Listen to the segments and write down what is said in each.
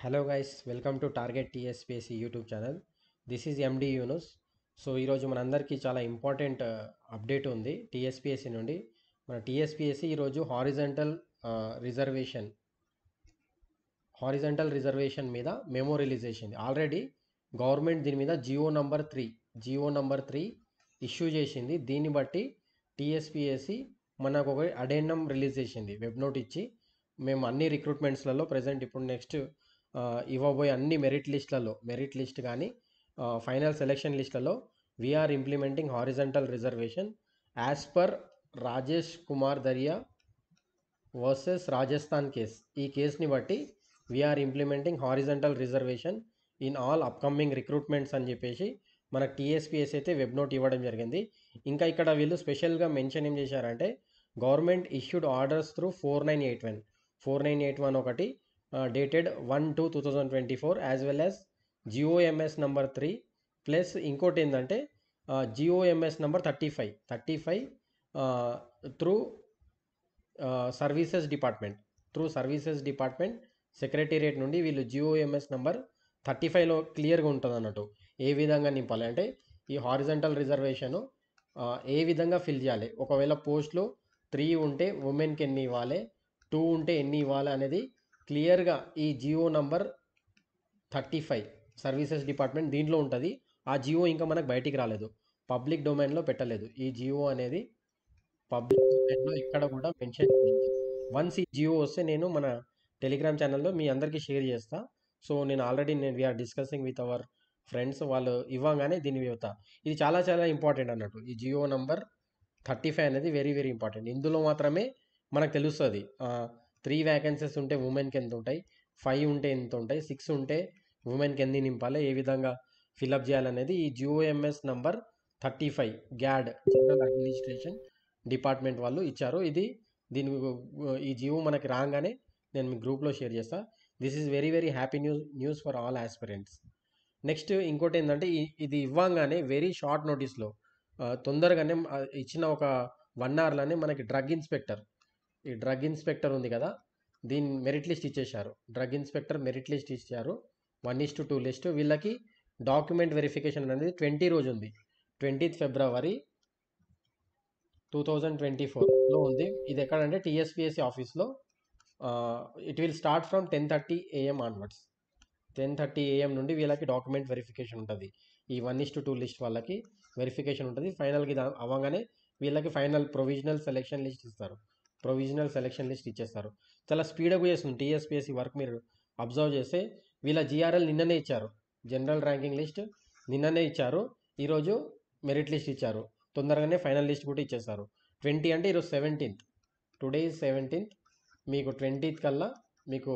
Hello guys, welcome to target TSPSC YouTube channel. This is MD Yunus. So ఈరోజు మనందరికీ చాలా important update ఉంది TSPSC నుండి. మన టీఎస్పీఎస్సీ ఈరోజు హారిజంటల్ రిజర్వేషన్ మీద మెమో రిలీజ్ చేసింది. ఆల్రెడీ గవర్నమెంట్ దీని మీద జియో నంబర్ 3 ఇష్యూ చేసింది. దీన్ని బట్టి టీఎస్పీఎస్సీ మనకు ఒక అడెండం రిలీజ్ చేసింది, వెబ్ నోట్ ఇచ్చి. మేము అన్ని రిక్రూట్మెంట్స్లలో ప్రజెంట్ ఇప్పుడు నెక్స్ట్ ఇవ్వబోయే అన్ని మెరిట్ లిస్ట్ కానీ ఫైనల్ సెలెక్షన్ లిస్టులలో we are implementing horizontal reservation as per Rajesh Kumar Dariya versus Rajasthan case. ఈ కేసుని బట్టి we are implementing horizontal reservation in all upcoming recruitments అని చెప్పేసి మనకు టీఎస్పీఎస్ అయితే వెబ్ నోట్ ఇవ్వడం జరిగింది. ఇంకా ఇక్కడ వీళ్ళు స్పెషల్గా మెన్షన్ ఏం చేశారంటే, గవర్నమెంట్ ఇష్యూడ్ ఆర్డర్స్ త్రూ 4981 ఒకటి dated 1/2/2024 as well as GOMS number 3 plus ఇంకోటి ఏంటంటే GOMS number 35 through services department secretariat నుండి వీళ్ళు జిఓఎంఎస్ నంబర్ 35లో క్లియర్గా ఉంటుంది అన్నట్టు ఏ విధంగా నింపాలి అంటే ఈ హారిజంటల్ రిజర్వేషను ఏ విధంగా ఫిల్ చేయాలి. ఒకవేళ పోస్టులు 3 ఉంటే ఉమెన్కి ఎన్ని ఇవ్వాలి, 2 ఉంటే ఎన్ని ఇవ్వాలి అనేది క్లియర్గా ఈ జియో నంబర్ 35 సర్వీసెస్ డిపార్ట్మెంట్ దీంట్లో ఉంటుంది. ఆ జియో ఇంకా మనకు బయటికి రాలేదు, పబ్లిక్ డొమైన్లో పెట్టలేదు. ఈ జియో అనేది పబ్లిక్ డొమైన్లో ఇక్కడ కూడా మెన్షన్ చేయండి. వన్స్ ఈ జియో వస్తే నేను మన టెలిగ్రామ్ ఛానల్లో మీ అందరికీ షేర్ చేస్తా. సో నేను we are discussing with our friends, వాళ్ళు ఇవ్వగానే దీన్ని చెప్తా. ఇది చాలా చాలా ఇంపార్టెంట్ అన్నట్టు. ఈ జియో నంబర్ 35 అనేది వెరీ వెరీ ఇంపార్టెంట్. ఇందులో మాత్రమే మనకు తెలుస్తుంది 3 వ్యాకెన్సీస్ ఉంటే ఉమెన్కి ఎంత ఉంటాయి, 5 ఉంటే ఎంత ఉంటాయి, 6 ఉంటే ఉమెన్కి ఎన్ని నింపాలి, ఏ విధంగా ఫిలప్ చేయాలనేది ఈ GOMS number 35 GAD general administration department వాళ్ళు ఇచ్చారు. ఈ జియో మనకి రాగానే నేను మీ గ్రూప్లో షేర్ చేస్తా. This is very very happy news for all aspirants. Next ఇంకోటి ఏంటంటే ఇది ఇవ్వగానే వెరీ షార్ట్ నోటీస్లో తొందరగానే ఇచ్చిన ఒక 1 అవర్లోనే మనకి డ్రగ్ ఇన్స్పెక్టర్ ఉంది కదా, దీని మెరిట్ లిస్ట్ ఇచ్చేశారు. డ్రగ్ ఇన్స్పెక్టర్ మెరిట్ లిస్ట్ ఇచ్చారు 1:2 లిస్ట్. వీళ్ళకి డాక్యుమెంట్ వెరిఫికేషన్ అనేది 20 రోజు ఉంది, 20th ఫిబ్రవరి 2024లో ఉంది. ఇది ఎక్కడంటే టీఎస్పీఎస్సీ ఆఫీస్లో. It will start from 10:30 AM onwards. 10:30 AM నుండి వీళ్ళకి డాక్యుమెంట్ వెరిఫికేషన్ ఉంటుంది. ఈ 1:2 లిస్ట్ వాళ్ళకి వెరిఫికేషన్ ఉంటుంది. ఫైనల్కి అవ్వగానే వీళ్ళకి ఫైనల్ ప్రొవిజనల్ సెలెక్షన్ లిస్ట్ ఇచ్చేస్తారు. చాలా స్పీడప్ చేస్తుంది టీఎస్పీఎస్సీ వర్క్. మీరు అబ్జర్వ్ చేస్తే వీళ్ళ జిఆర్ఎల్ నిన్ననే ఇచ్చారు, జనరల్ ర్యాంకింగ్ లిస్ట్ నిన్ననే ఇచ్చారు. ఈరోజు మెరిట్ లిస్ట్ ఇచ్చారు, తొందరగానే ఫైనల్ లిస్ట్ కూడా ఇచ్చేస్తారు. 20 అంటే ఈరోజు 17th, టుడే ఈజ్ 17th. మీకు 20th కల్లా మీకు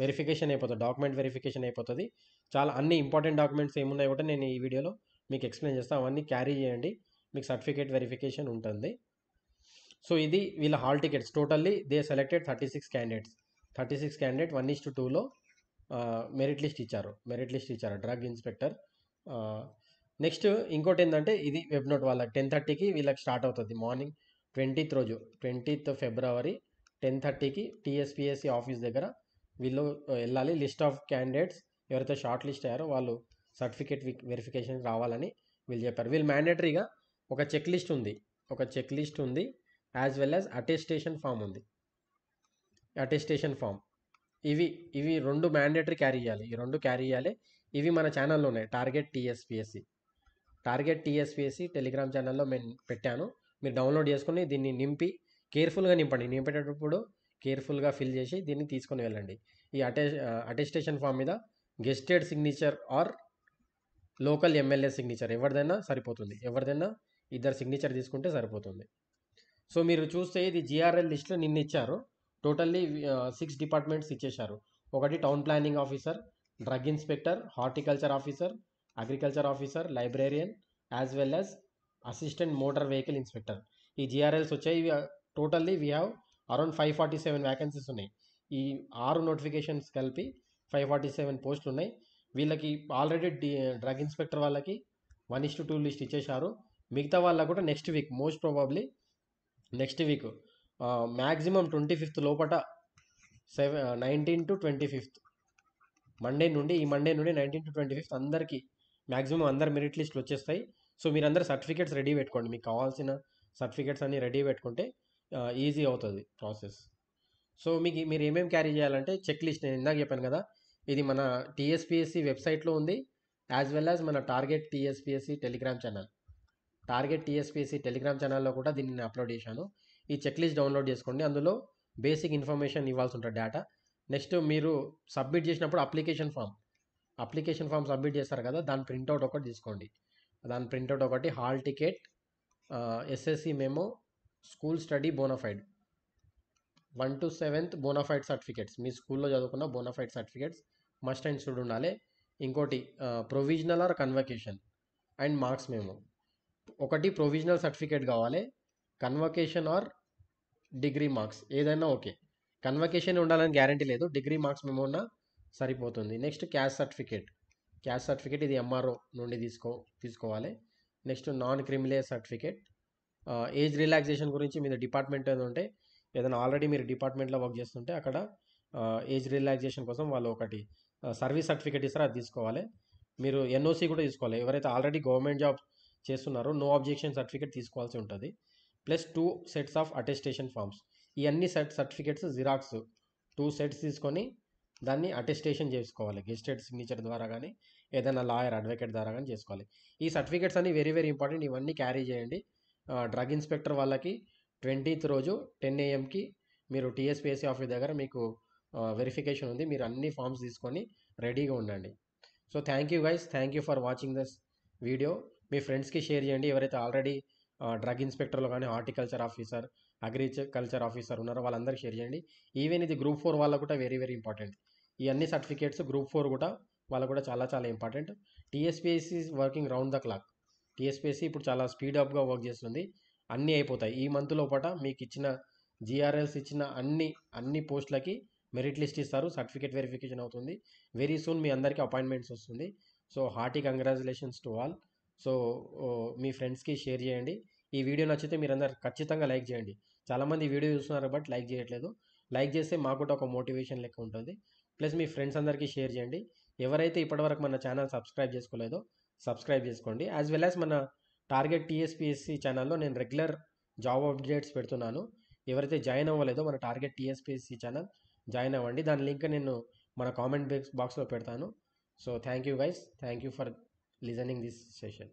వెరిఫికేషన్ అయిపోతుంది, డాక్యుమెంట్ వెరిఫికేషన్ అయిపోతుంది. చాలా అన్ని ఇంపార్టెంట్ డాక్యుమెంట్స్ ఏమున్నాయో కూడా నేను ఈ వీడియోలో మీకు ఎక్స్ప్లెయిన్ చేస్తాను. అవన్నీ క్యారీ చేయండి, మీకు సర్టిఫికేట్ వెరిఫికేషన్ ఉంటుంది. సో ఇది వీళ్ళ hall tickets. Totally they selected 36 candidate 1:2లో మెరిట్ లిస్ట్ ఇచ్చారు డ్రగ్ ఇన్స్పెక్టర్. నెక్స్ట్ ఇంకోటి ఏంటంటే ఇది వెబ్ నోట్ వాళ్ళకి 10:30కి వీళ్ళకి స్టార్ట్ అవుతుంది. మార్నింగ్ 20th ఫిబ్రవరి 10:30కి టీఎస్పీఎస్సీ ఆఫీస్ దగ్గర వీళ్ళు వెళ్ళాలి. లిస్ట్ ఆఫ్ క్యాండిడేట్స్ ఎవరైతే షార్ట్ లిస్ట్ అయ్యారో వాళ్ళు సర్టిఫికేట్ వెరిఫికేషన్ రావాలని వీళ్ళు చెప్పారు. వీళ్ళు మ్యాండేటరీగా ఒక చెక్ లిస్ట్ ఉంది as well as attestation form. ఇవి 2 మ్యాండేటరీ క్యారీ చేయాలి. ఇవి మన ఛానల్లో ఉన్నాయి, టార్గెట్ టీఎస్పీఎస్సీ టెలిగ్రామ్ ఛానల్లో నేను పెట్టాను. మీరు డౌన్లోడ్ చేసుకుని దీన్ని కేర్ఫుల్గా నింపండి. నింపేటప్పుడు కేర్ఫుల్గా ఫిల్ చేసి దీన్ని తీసుకొని వెళ్ళండి. ఈ అటెస్టేషన్ ఫామ్ మీద gazetted signature or local MLA signature ఎవరిదైనా సరిపోతుంది, ఇద్దరు సిగ్నేచర్ తీసుకుంటే సరిపోతుంది. సో మీరు చూస్తే ఇది జిఆర్ఎల్ లిస్ట్లో నిన్న ఇచ్చారు. టోటల్లీ 6 డిపార్ట్మెంట్స్ ఇచ్చేశారు. ఒకటి town planning officer, drug inspector, horticulture officer, agriculture officer, librarian as well as assistant motor vehicle inspector. ఈ జిఆర్ఎల్స్ వచ్చాయి. Totally we have around 547 vacancies ఉన్నాయి. ఈ 6 నోటిఫికేషన్స్ కలిపి 547 పోస్టులు ఉన్నాయి. వీళ్ళకి ఆల్రెడీ డ్రగ్ ఇన్స్పెక్టర్ వాళ్ళకి 1:2 లిస్ట్ ఇచ్చేశారు. మిగతా వాళ్ళకు కూడా next week, most probably next week maximum 25th లోపల 19 to 25th ఈ మండే నుండి 19 to 25 అందరికీ మ్యాక్సిమం అందరు మెరిట్ లిస్టులు వచ్చేస్తాయి. సో మీరందరూ సర్టిఫికేట్స్ రెడీ పెట్టుకోండి. మీకు కావాల్సిన సర్టిఫికేట్స్ అన్నీ రెడీ పెట్టుకుంటే ఈజీ అవుతుంది ప్రాసెస్. సో మీరు ఏమేమి క్యారీ చేయాలంటే చెక్ లిస్ట్ నేను ఇందాక చెప్పాను కదా, ఇది మన టీఎస్పిఎస్సి వెబ్సైట్లో ఉంది, యాజ్ వెల్ యాజ్ మన target TSPSC Telegram channel. Target TSPSC Telegram ఛానల్లో కూడా దీన్ని నేను అప్లోడ్ చేశాను. ఈ చెక్ లిస్ట్ డౌన్లోడ్ చేసుకోండి. అందులో బేసిక్ ఇన్ఫర్మేషన్ ఇవ్వాల్సి ఉంటుంది, డేటా. నెక్స్ట్ మీరు సబ్మిట్ చేసినప్పుడు అప్లికేషన్ ఫామ్ సబ్మిట్ చేస్తారు కదా, దాని ప్రింట్అవుట్ ఒకటి తీసుకోండి. దాని ప్రింట్అవుట్ ఒకటి, hall ticket, SSC memo, school study bonafide 1 to 7th bonafide certificates, మీ స్కూల్లో చదువుకున్న bonafide certificates must and should ఉండాలి. ఇంకోటి provisional or convocation and marks memo. ఒకటి ప్రొవిజనల్ సర్టిఫికేట్ కావాలి, కన్వకేషన్ ఆర్ డిగ్రీ మార్క్స్ ఏదైనా ఓకే. కన్వకేషన్ ఉండాలని గ్యారంటీ లేదు, డిగ్రీ మార్క్స్ మెమో ఉన్నా సరిపోతుంది. నెక్స్ట్ క్యాస్ట్ సర్టిఫికేట్ ఇది ఎంఆర్ఓ నుండి తీసుకోవాలి. Next non creamy layer certificate. Age relaxation గురించి మీద డిపార్ట్మెంట్ ఏదో ఉంటే, ఏదైనా ఆల్రెడీ మీరు డిపార్ట్మెంట్లో వర్క్ చేస్తుంటే అక్కడ ఏజ్ రిలాక్సేషన్ కోసం వాళ్ళు ఒకటి సర్వీస్ సర్టిఫికేట్ ఇస్తారో అది తీసుకోవాలి. మీరు ఎన్ఓసి కూడా తీసుకోవాలి. ఎవరైతే ఆల్రెడీ గవర్నమెంట్ జాబ్ చేస్తున్నారో నో అబ్జెక్షన్ సర్టిఫికేట్ తీసుకోవాల్సి ఉంటుంది. Plus 2 sets of attestation forms. ఈ అన్ని సర్టిఫికేట్స్ జిరాక్స్ 2 sets తీసుకొని దాన్ని అటెస్టేషన్ చేసుకోవాలి, గెస్టెడ్ సిగ్నేచర్ ద్వారా కానీ ఏదైనా లాయర్ అడ్వకేట్ ద్వారా కానీ చేసుకోవాలి. ఈ సర్టిఫికేట్స్ అన్ని వెరీ వెరీ ఇంపార్టెంట్, ఇవన్నీ క్యారీ చేయండి. డ్రగ్ ఇన్స్పెక్టర్ వాళ్ళకి 20th రోజు 10 AM మీరు టీఎస్పిఎస్సి ఆఫీస్ దగ్గర మీకు వెరిఫికేషన్ ఉంది. మీరు అన్ని ఫామ్స్ తీసుకొని రెడీగా ఉండండి. So thank you guys, thank you for watching this video. మీ ఫ్రెండ్స్కి షేర్ చేయండి. ఎవరైతే ఆల్రెడీ డ్రగ్ ఇన్స్పెక్టర్లో కానీ హార్టికల్చర్ ఆఫీసర్, అగ్రికల్చర్ ఆఫీసర్ ఉన్నారో వాళ్ళందరికీ షేర్ చేయండి. ఈవెన్ ఇది గ్రూప్ 4 వాళ్ళకు కూడా వెరీ వెరీ ఇంపార్టెంట్. ఈ అన్ని సర్టిఫికేట్స్ గ్రూప్ 4 కూడా వాళ్ళకు కూడా చాలా చాలా important. TSPSC is working round the clock. TSPSC ఇప్పుడు చాలా స్పీడప్గా వర్క్ చేస్తుంది. అన్నీ అయిపోతాయి ఈ మంత్ లోపల. మీకు ఇచ్చిన జిఆర్ఎల్స్ ఇచ్చిన అన్ని పోస్టులకి మెరిట్ లిస్ట్ ఇస్తారు, సర్టిఫికేట్ వెరిఫికేషన్ అవుతుంది. వెరీ సూన్ మీ అందరికీ అపాయింట్మెంట్స్ వస్తుంది. So hearty congratulations to all. So మీ ఫ్రెండ్స్కి షేర్ చేయండి. ఈ వీడియో నచ్చితే మీరందరూ ఖచ్చితంగా లైక్ చేయండి. చాలామంది వీడియో చూస్తున్నారు బట్ లైక్ చేయట్లేదు. లైక్ చేస్తే మాకు కూడా ఒక మోటివేషన్ లెక్క ఉంటుంది. ప్లస్ మీ ఫ్రెండ్స్ అందరికీ షేర్ చేయండి. ఎవరైతే ఇప్పటివరకు మన ఛానల్ సబ్స్క్రైబ్ చేసుకోలేదో సబ్స్క్రైబ్ చేసుకోండి. యాజ్ వెల్ యాజ్ మన టార్గెట్ టీఎస్పిఎస్సి ఛానల్లో నేను రెగ్యులర్ జాబ్ అప్డేట్స్ పెడుతున్నాను. ఎవరైతే జాయిన్ అవ్వలేదో మన టార్గెట్ టీఎస్పిఎస్సి ఛానల్ జాయిన్ అవ్వండి. దాని లింక్ నేను మన కామెంట్ బాక్స్లో పెడతాను. So thank you guys, thank you for listening this session.